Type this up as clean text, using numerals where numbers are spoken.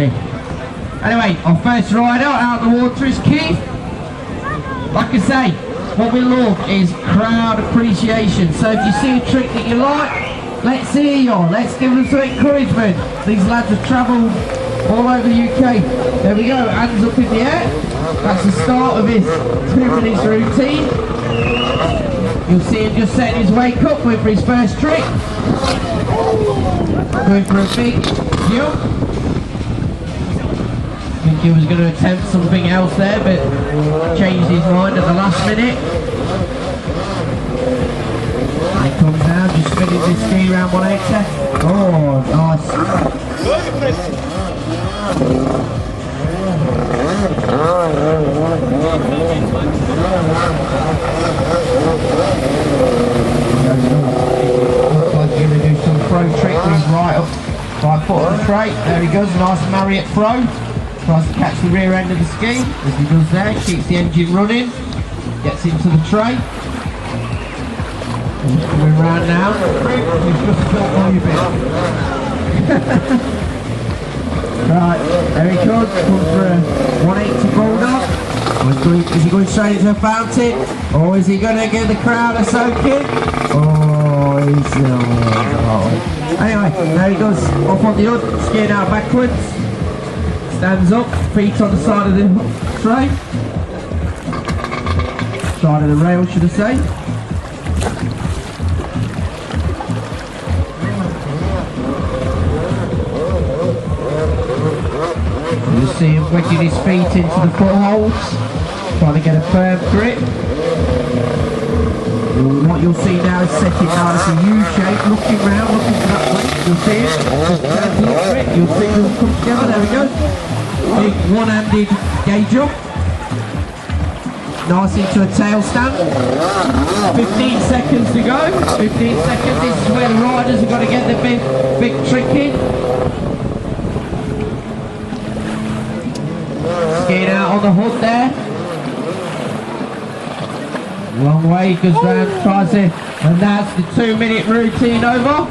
already. Anyway, our first rider out of the water is Keith. Like I say, what we love is crowd appreciation. So if you see a trick that you like, let's hear you. Let's give them some encouragement. These lads have travelled all over the UK. There we go, hands up in the air. That's the start of his 2 minutes routine. You'll see him just setting his wake up, going for his first trick. Going for a big jump. I think he was going to attempt something else there, but changed his mind at the last minute. And he comes now, just spinning his ski around 180. Oh, nice. Looks like he's going to do some throw trick with his right foot on the tray. There he goes, nice Marriott throw. Tries to catch the rear end of the ski, as he does there, keeps the engine running, gets into the tray. He's coming round now. He's just stopped moving. Right, there he comes for a 180 bulldog. Is he going straight into a fountain? Or is he going to get the crowd a soaking? Oh, he's... Oh. Anyway, there he goes, off on the hood, skiing out backwards. Stands up, feet on the side of the tray. Side of the rail, should I say. You see him wedging his feet into the footholds, trying to get a firm grip. What you'll see now is setting down as a U-shape, looking round, looking for that way. You'll see it, turn to look for it, you'll see them come together, there we go. Big one-handed gauge up. Nice into a tail stand. 15 seconds to go. 15 seconds, this is where the riders have got to get the big trick in. Skiing out on the hood there. Long way, goes round, tries it, and that's the 2 minute routine over.